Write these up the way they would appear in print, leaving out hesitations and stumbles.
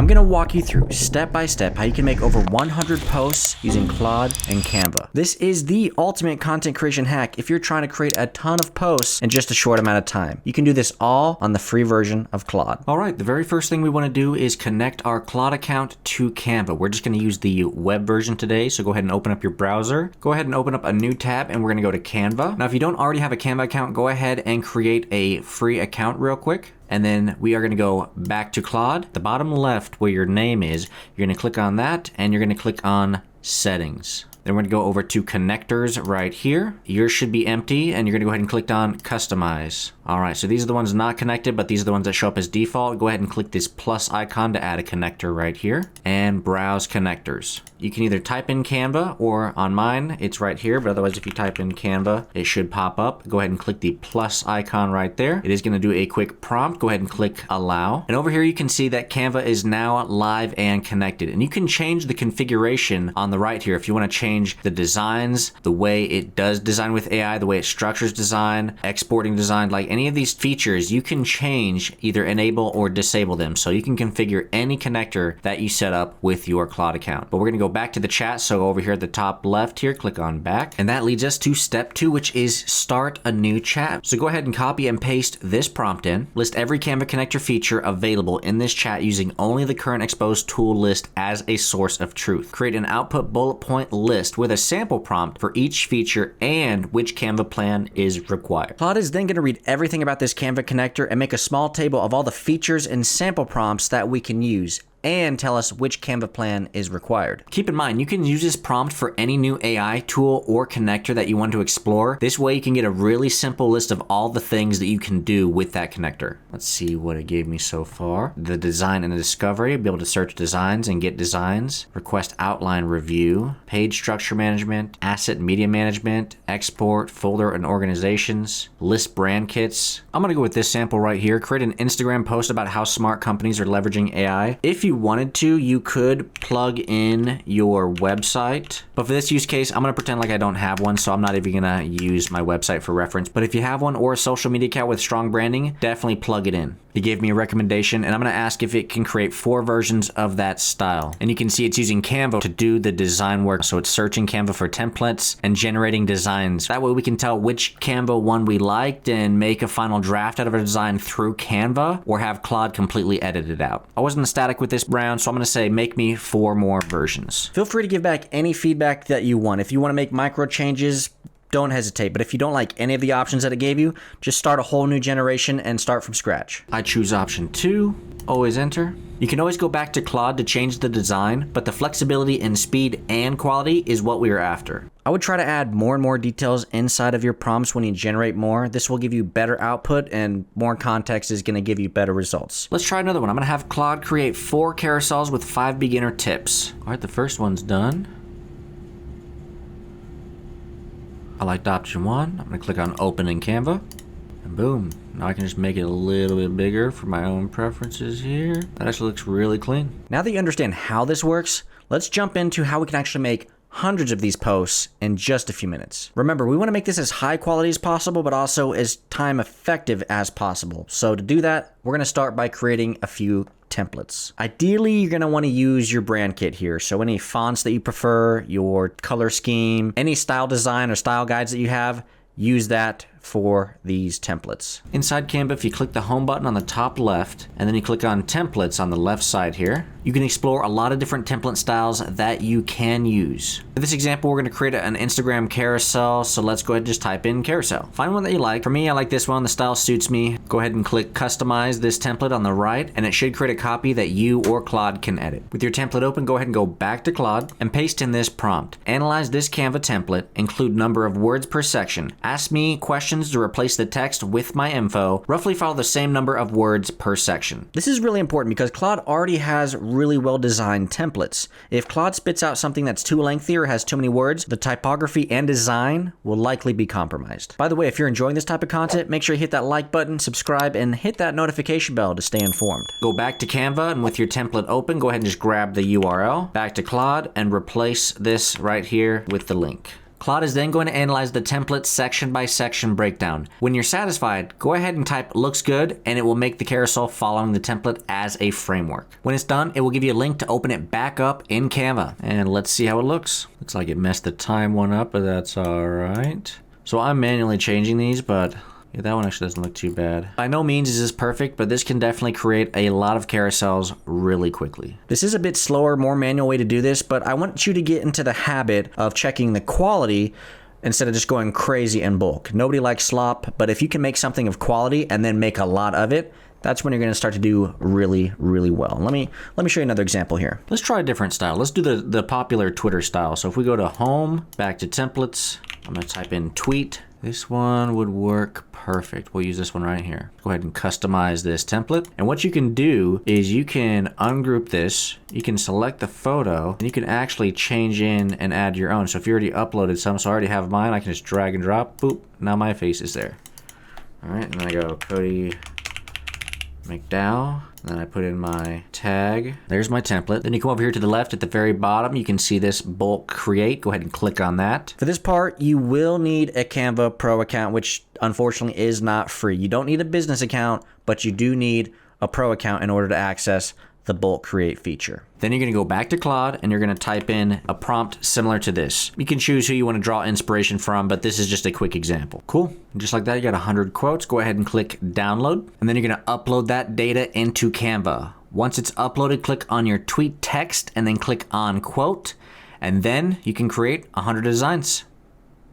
I'm gonna walk you through step by step how you can make over 100 posts using Claude and Canva. This is the ultimate content creation hack if you're trying to create a ton of posts in just a short amount of time. You can do this all on the free version of Claude. All right, the very first thing we want to do is connect our Claude account to Canva. We're just going to use the web version today, so go ahead and open up your browser. Go ahead and open up a new tab, and we're going to go to Canva. Now, if you don't already have a Canva account, go ahead and create a free account real quick. And then we are going to go back to Claude. The bottom left where your name is, you're going to click on that, and you're going to click on Settings. Then we're going to go over to connectors right here. Yours should be empty, and you're going to go ahead and click on Customize. All right, so these are the ones not connected, but these are the ones that show up as default. Go ahead and click this plus icon to add a connector right here, and browse connectors. You can either type in Canva, or on mine, it's right here, but otherwise if you type in Canva, it should pop up. Go ahead and click the plus icon right there. It is going to do a quick prompt. Go ahead and click Allow. And over here you can see that Canva is now live and connected. And you can change the configuration on the right here if you want to change the designs, the way it does design with AI, the way it structures design, exporting design, like any of these features, you can change, either enable or disable them. So you can configure any connector that you set up with your Claude account. But we're going to go back to the chat. So over here at the top left here, click on back. And that leads us to step 2, which is start a new chat. So go ahead and copy and paste this prompt in. List every Canva connector feature available in this chat using only the current exposed tool list as a source of truth. Create an output bullet point list with a sample prompt for each feature and which Canva plan is required. Claude is then going to read everything about this Canva connector and make a small table of all the features and sample prompts that we can use, and tell us which Canva plan is required. Keep in mind, you can use this prompt for any new AI tool or connector that you want to explore. This way you can get a really simple list of all the things that you can do with that connector. Let's see what it gave me so far. The design and the discovery, be able to search designs and get designs, request outline review, page structure management, asset media management, export, folder and organizations, list brand kits. I'm gonna go with this sample right here. Create an Instagram post about how smart companies are leveraging AI. If you wanted to, you could plug in your website, but for this use case, I'm gonna pretend like I don't have one, so I'm not even gonna use my website for reference. But if you have one or a social media account with strong branding, definitely plug it in. He gave me a recommendation, and I'm gonna ask if it can create 4 versions of that style. And you can see it's using Canva to do the design work. So it's searching Canva for templates and generating designs. That way we can tell which Canva one we liked and make a final draft out of a design through Canva, or have Claude completely edit it out. I wasn't ecstatic with this round, so I'm gonna say make me 4 more versions. Feel free to give back any feedback that you want. If you wanna make micro changes, don't hesitate. But if you don't like any of the options that it gave you, just start a whole new generation and start from scratch. I choose option 2, always enter. You can always go back to Claude to change the design, but the flexibility in speed and quality is what we are after. I would try to add more and more details inside of your prompts when you generate more. This will give you better output, and more context is going to give you better results. Let's try another one. I'm going to have Claude create 4 carousels with 5 beginner tips. All right, the first one's done. I liked option 1. I'm going to click on open in Canva, and boom. Now I can just make it a little bit bigger for my own preferences here. That actually looks really clean. Now that you understand how this works, let's jump into how we can actually make hundreds of these posts in just a few minutes. Remember, we want to make this as high quality as possible, but also as time effective as possible. So to do that, we're going to start by creating a few templates. Ideally, you're going to want to use your brand kit here. So any fonts that you prefer, your color scheme, any style design or style guides that you have, use that for these templates. Inside Canva, if you click the home button on the top left, and then you click on templates on the left side here, you can explore a lot of different template styles that you can use. For this example, we're going to create an Instagram carousel. So let's go ahead and just type in carousel. Find one that you like. For me, I like this one. The style suits me. Go ahead and click customize this template on the right, and it should create a copy that you or Claude can edit. With your template open, go ahead and go back to Claude and paste in this prompt. Analyze this Canva template, include number of words per section. Ask me questions to replace the text with my info. Roughly follow the same number of words per section. This is really important because Claude already has really well designed templates. If Claude spits out something that's too lengthy or has too many words, the typography and design will likely be compromised. By the way, if you're enjoying this type of content, make sure you hit that like button, subscribe, and hit that notification bell to stay informed. Go back to Canva, and with your template open, go ahead and just grab the URL, back to Claude, and replace this right here with the link. Claude is then going to analyze the template section by section breakdown. When you're satisfied, go ahead and type looks good, and it will make the carousel following the template as a framework. When it's done, it will give you a link to open it back up in Canva. And let's see how it looks. Looks like it messed the time one up, but that's all right. So I'm manually changing these, but yeah, that one actually doesn't look too bad. By no means is this perfect, but this can definitely create a lot of carousels really quickly. This is a bit slower, more manual way to do this, but I want you to get into the habit of checking the quality instead of just going crazy in bulk. Nobody likes slop, but if you can make something of quality and then make a lot of it, that's when you're gonna start to do really, really well. Let me show you another example here. Let's try a different style. Let's do the popular Twitter style. So if we go to home, back to templates, I'm gonna type in tweet. This one would work perfect. We'll use this one right here. Go ahead and customize this template. And what you can do is you can ungroup this. You can select the photo and you can actually change in and add your own. So if you already uploaded some, so I already have mine, I can just drag and drop, boop, now my face is there. All right, and then I go Cody McDowell. Then I put in my tag. There's my template. Then you come over here to the left at the very bottom. You can see this bulk create. Go ahead and click on that. For this part, you will need a Canva Pro account, which unfortunately is not free. You don't need a business account, but you do need a Pro account in order to access the bulk create feature. Then you're gonna go back to Claude and you're gonna type in a prompt similar to this. You can choose who you wanna draw inspiration from, but this is just a quick example. Cool, and just like that, you got 100 quotes. Go ahead and click download, and then you're gonna upload that data into Canva. Once it's uploaded, click on your tweet text and then click on quote, and then you can create 100 designs.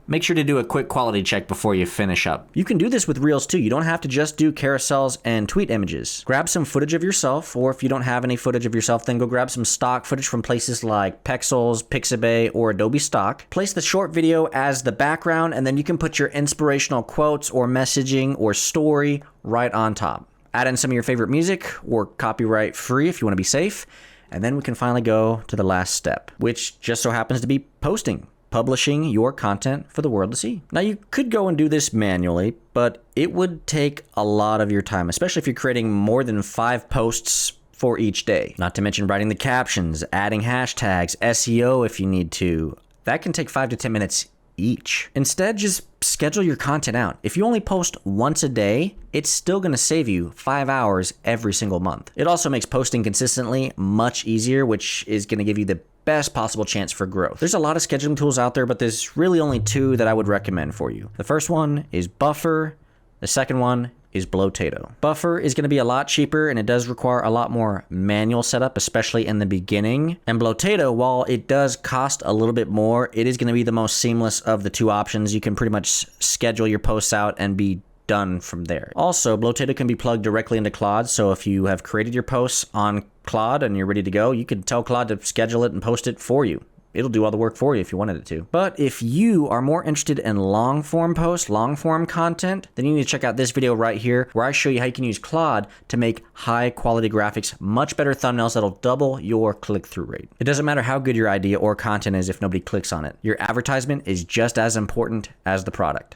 Make sure to do a quick quality check before you finish up. You can do this with Reels too. You don't have to just do carousels and tweet images. Grab some footage of yourself, or if you don't have any footage of yourself, then go grab some stock footage from places like Pexels, Pixabay, or Adobe Stock. Place the short video as the background, and then you can put your inspirational quotes or messaging or story right on top. Add in some of your favorite music, or copyright free if you want to be safe, and then we can finally go to the last step, which just so happens to be posting. Publishing your content for the world to see. Now you could go and do this manually, but it would take a lot of your time, especially if you're creating more than 5 posts for each day. Not to mention writing the captions, adding hashtags, SEO if you need to. That can take 5 to 10 minutes each. Instead, just schedule your content out. If you only post once a day, it's still gonna save you 5 hours every single month. It also makes posting consistently much easier, which is gonna give you the best possible chance for growth. There's a lot of scheduling tools out there, but there's really only 2 that I would recommend for you. The first one is Buffer. The second one is Blotato. Buffer is going to be a lot cheaper, and it does require a lot more manual setup, especially in the beginning. And Blotato, while it does cost a little bit more, it is going to be the most seamless of the 2 options. You can pretty much schedule your posts out and be done from there. Also, Blotato can be plugged directly into Claude, so if you have created your posts on Claude and you're ready to go, you can tell Claude to schedule it and post it for you. It'll do all the work for you if you wanted it to. But if you are more interested in long form posts, long form content, then you need to check out this video right here where I show you how you can use Claude to make high quality graphics, much better thumbnails that'll double your click-through rate. It doesn't matter how good your idea or content is if nobody clicks on it. Your advertisement is just as important as the product.